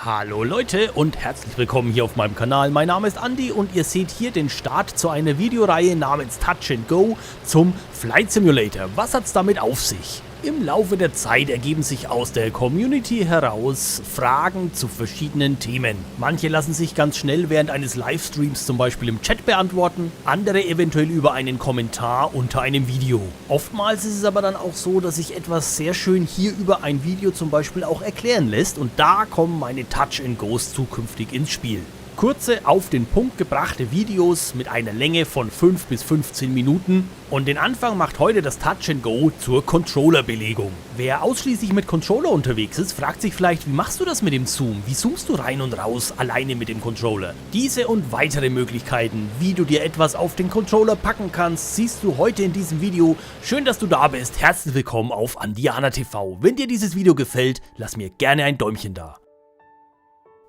Hallo Leute und herzlich willkommen hier auf meinem Kanal. Mein Name ist Andi und ihr seht hier den Start zu einer Videoreihe namens Touch & Go zum Flight Simulator. Was hat's damit auf sich? Im Laufe der Zeit ergeben sich aus der Community heraus Fragen zu verschiedenen Themen. Manche lassen sich ganz schnell während eines Livestreams zum Beispiel im Chat beantworten, andere eventuell über einen Kommentar unter einem Video. Oftmals ist es aber dann auch so, dass sich etwas sehr schön hier über ein Video zum Beispiel auch erklären lässt und da kommen meine Touch & Go's zukünftig ins Spiel. Kurze, auf den Punkt gebrachte Videos mit einer Länge von 5 bis 15 Minuten und den Anfang macht heute das Touch & Go zur Controller-Belegung. Wer ausschließlich mit Controller unterwegs ist, fragt sich vielleicht, wie machst du das mit dem Zoom? Wie zoomst du rein und raus alleine mit dem Controller? Diese und weitere Möglichkeiten, wie du dir etwas auf den Controller packen kannst, siehst du heute in diesem Video. Schön, dass du da bist. Herzlich willkommen auf Andiana TV. Wenn dir dieses Video gefällt, lass mir gerne ein Däumchen da.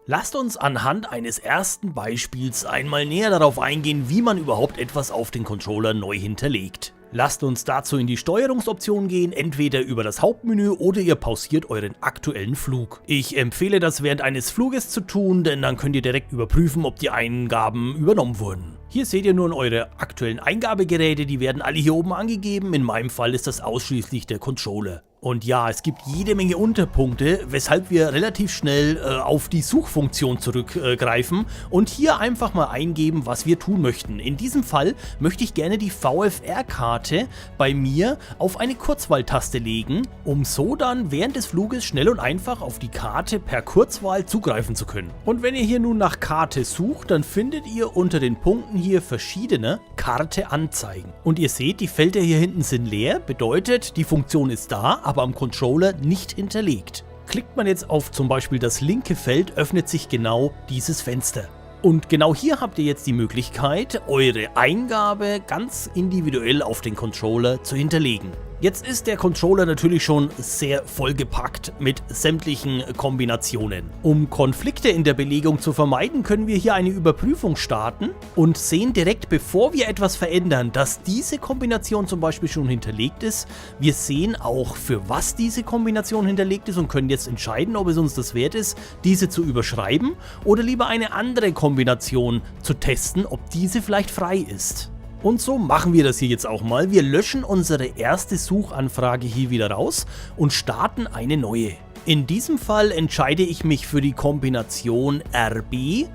Lasst uns anhand eines ersten Beispiels einmal näher darauf eingehen, wie man überhaupt etwas auf den Controller neu hinterlegt. Lasst uns dazu in die Steuerungsoption gehen, entweder über das Hauptmenü oder ihr pausiert euren aktuellen Flug. Ich empfehle das während eines Fluges zu tun, denn dann könnt ihr direkt überprüfen, ob die Eingaben übernommen wurden. Hier seht ihr nun eure aktuellen Eingabegeräte, die werden alle hier oben angegeben, in meinem Fall ist das ausschließlich der Controller. Und ja, es gibt jede Menge Unterpunkte, weshalb wir relativ schnell auf die Suchfunktion zurückgreifen und hier einfach mal eingeben, was wir tun möchten. In diesem Fall möchte ich gerne die VFR-Karte bei mir auf eine Kurzwahltaste legen, um so dann während des Fluges schnell und einfach auf die Karte per Kurzwahl zugreifen zu können. Und wenn ihr hier nun nach Karte sucht, dann findet ihr unter den Punkten hier verschiedene Karte anzeigen. Und ihr seht, die Felder hier hinten sind leer, bedeutet, die Funktion ist da, aber am Controller nicht hinterlegt. Klickt man jetzt auf zum Beispiel das linke Feld, öffnet sich genau dieses Fenster. Und genau hier habt ihr jetzt die Möglichkeit, eure Eingabe ganz individuell auf den Controller zu hinterlegen. Jetzt ist der Controller natürlich schon sehr vollgepackt mit sämtlichen Kombinationen. Um Konflikte in der Belegung zu vermeiden, können wir hier eine Überprüfung starten und sehen direkt, bevor wir etwas verändern, dass diese Kombination zum Beispiel schon hinterlegt ist. Wir sehen auch, für was diese Kombination hinterlegt ist und können jetzt entscheiden, ob es uns das wert ist, diese zu überschreiben oder lieber eine andere Kombination zu testen, ob diese vielleicht frei ist. Und so machen wir das hier jetzt auch mal. Wir löschen unsere erste Suchanfrage hier wieder raus und starten eine neue. In diesem Fall entscheide ich mich für die Kombination RB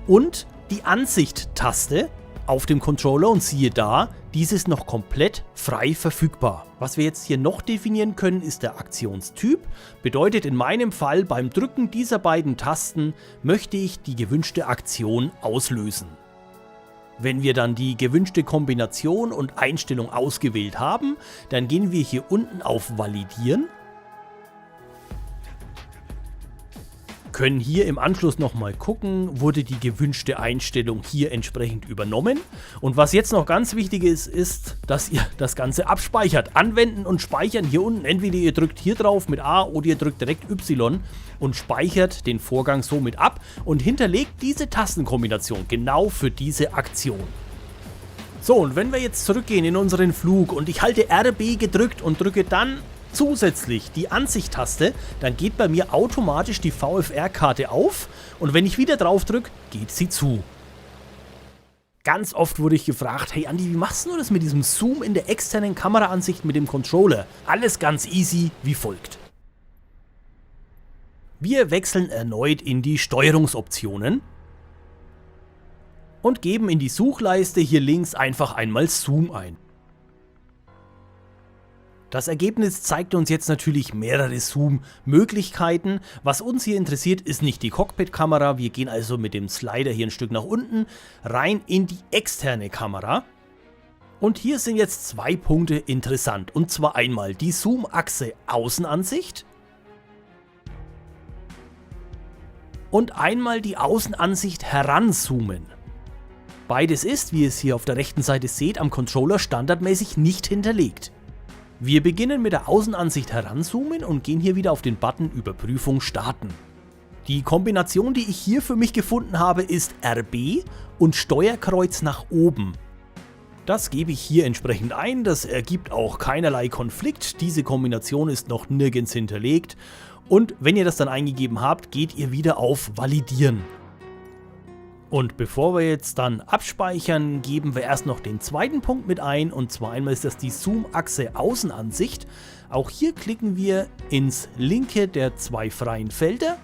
und die Ansicht-Taste auf dem Controller und siehe da, dies ist noch komplett frei verfügbar. Was wir jetzt hier noch definieren können, ist der Aktionstyp. Bedeutet in meinem Fall, beim Drücken dieser beiden Tasten möchte ich die gewünschte Aktion auslösen. Wenn wir dann die gewünschte Kombination und Einstellung ausgewählt haben, dann gehen wir hier unten auf Validieren, können hier im Anschluss nochmal gucken, wurde die gewünschte Einstellung hier entsprechend übernommen. Und was jetzt noch ganz wichtig ist, ist, dass ihr das Ganze abspeichert. Anwenden und speichern hier unten. Entweder ihr drückt hier drauf mit A oder ihr drückt direkt Y und speichert den Vorgang somit ab und hinterlegt diese Tastenkombination genau für diese Aktion. So, und wenn wir jetzt zurückgehen in unseren Flug und ich halte RB gedrückt und drücke dann zusätzlich die Ansicht-Taste, dann geht bei mir automatisch die VFR-Karte auf und wenn ich wieder drauf drücke, geht sie zu. Ganz oft wurde ich gefragt, hey Andi, wie machst du das mit diesem Zoom in der externen Kameraansicht mit dem Controller? Alles ganz easy wie folgt. Wir wechseln erneut in die Steuerungsoptionen und geben in die Suchleiste hier links einfach einmal Zoom ein. Das Ergebnis zeigt uns jetzt natürlich mehrere Zoom-Möglichkeiten. Was uns hier interessiert, ist nicht die Cockpit-Kamera. Wir gehen also mit dem Slider hier ein Stück nach unten, rein in die externe Kamera. Und hier sind jetzt zwei Punkte interessant. Und zwar einmal die Zoom-Achse Außenansicht und einmal die Außenansicht Heranzoomen. Beides ist, wie ihr es hier auf der rechten Seite seht, am Controller standardmäßig nicht hinterlegt. Wir beginnen mit der Außenansicht Heranzoomen und gehen hier wieder auf den Button Überprüfung starten. Die Kombination, die ich hier für mich gefunden habe, ist RB und Steuerkreuz nach oben. Das gebe ich hier entsprechend ein, das ergibt auch keinerlei Konflikt, diese Kombination ist noch nirgends hinterlegt und wenn ihr das dann eingegeben habt, geht ihr wieder auf Validieren. Und bevor wir jetzt dann abspeichern, geben wir erst noch den zweiten Punkt mit ein und zwar einmal ist das die Zoom-Achse Außenansicht. Auch hier klicken wir ins linke der zwei freien Felder.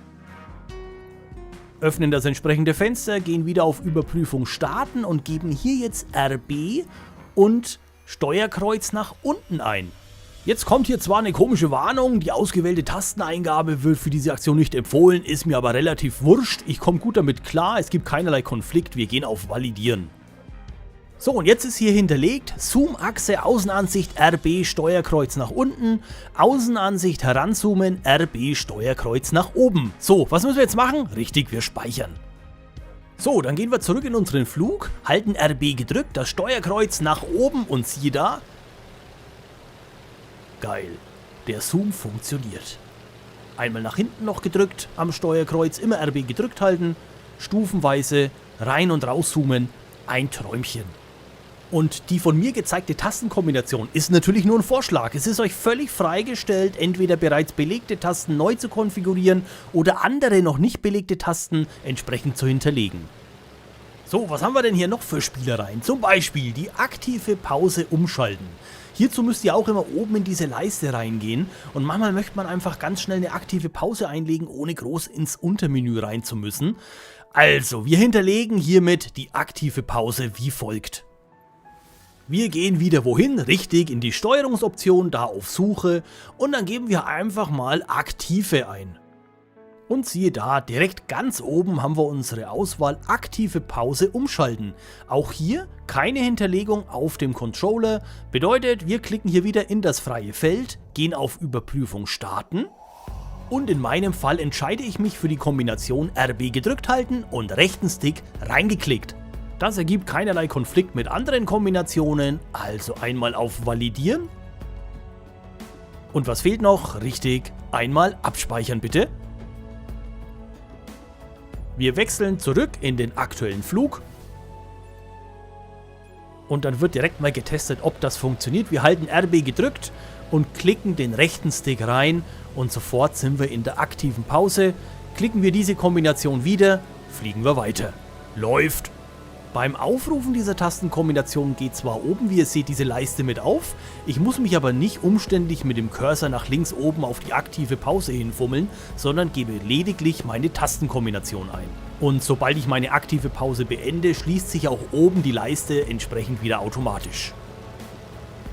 Öffnen das entsprechende Fenster, gehen wieder auf Überprüfung starten und geben hier jetzt RB und Steuerkreuz nach unten ein. Jetzt kommt hier zwar eine komische Warnung, die ausgewählte Tasteneingabe wird für diese Aktion nicht empfohlen, ist mir aber relativ wurscht. Ich komme gut damit klar, es gibt keinerlei Konflikt, wir gehen auf Validieren. So, und jetzt ist hier hinterlegt, Zoom-Achse, Außenansicht, RB, Steuerkreuz nach unten, Außenansicht heranzoomen, RB, Steuerkreuz nach oben. So, was müssen wir jetzt machen? Richtig, wir speichern. So, dann gehen wir zurück in unseren Flug, halten RB gedrückt, das Steuerkreuz nach oben und siehe da. Geil, der Zoom funktioniert. Einmal nach hinten noch gedrückt, am Steuerkreuz immer RB gedrückt halten, stufenweise rein und raus zoomen, ein Träumchen. Und die von mir gezeigte Tastenkombination ist natürlich nur ein Vorschlag. Es ist euch völlig freigestellt, entweder bereits belegte Tasten neu zu konfigurieren oder andere noch nicht belegte Tasten entsprechend zu hinterlegen. So, was haben wir denn hier noch für Spielereien? Zum Beispiel die aktive Pause umschalten. Hierzu müsst ihr auch immer oben in diese Leiste reingehen und manchmal möchte man einfach ganz schnell eine aktive Pause einlegen, ohne groß ins Untermenü rein zu müssen. Also, wir hinterlegen hiermit die aktive Pause wie folgt. Wir gehen wieder wohin? Richtig, in die Steuerungsoption, da auf Suche und dann geben wir einfach mal Aktive ein. Und siehe da, direkt ganz oben haben wir unsere Auswahl aktive Pause umschalten. Auch hier keine Hinterlegung auf dem Controller, bedeutet wir klicken hier wieder in das freie Feld, gehen auf Überprüfung starten und in meinem Fall entscheide ich mich für die Kombination RB gedrückt halten und rechten Stick reingeklickt. Das ergibt keinerlei Konflikt mit anderen Kombinationen, also einmal auf Validieren. Und was fehlt noch? Richtig, einmal abspeichern bitte. Wir wechseln zurück in den aktuellen Flug. Und dann wird direkt mal getestet, ob das funktioniert. Wir halten RB gedrückt und klicken den rechten Stick rein und sofort sind wir in der aktiven Pause. Klicken wir diese Kombination wieder, fliegen wir weiter. Läuft! Beim Aufrufen dieser Tastenkombination geht zwar oben, wie ihr seht, diese Leiste mit auf, ich muss mich aber nicht umständlich mit dem Cursor nach links oben auf die aktive Pause hinfummeln, sondern gebe lediglich meine Tastenkombination ein. Und sobald ich meine aktive Pause beende, schließt sich auch oben die Leiste entsprechend wieder automatisch.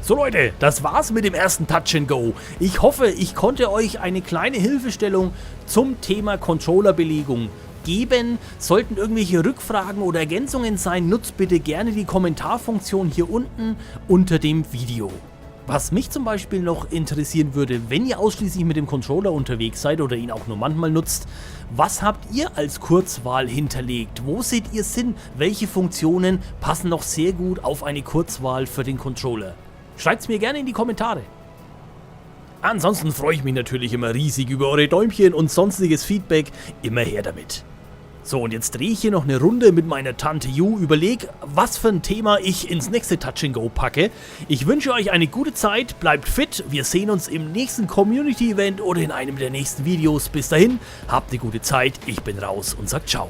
So Leute, das war's mit dem ersten Touch & Go. Ich hoffe, ich konnte euch eine kleine Hilfestellung zum Thema Controllerbelegung geben. Sollten irgendwelche Rückfragen oder Ergänzungen sein, nutzt bitte gerne die Kommentarfunktion hier unten unter dem Video. Was mich zum Beispiel noch interessieren würde, wenn ihr ausschließlich mit dem Controller unterwegs seid oder ihn auch nur manchmal nutzt, was habt ihr als Kurzwahl hinterlegt? Wo seht ihr Sinn? Welche Funktionen passen noch sehr gut auf eine Kurzwahl für den Controller? Schreibt es mir gerne in die Kommentare. Ansonsten freue ich mich natürlich immer riesig über eure Däumchen und sonstiges Feedback, immer her damit. So, und jetzt drehe ich hier noch eine Runde mit meiner Tante Ju, überleg, was für ein Thema ich ins nächste Touch & Go packe. Ich wünsche euch eine gute Zeit, bleibt fit, wir sehen uns im nächsten Community-Event oder in einem der nächsten Videos. Bis dahin, habt eine gute Zeit, ich bin raus und sag ciao.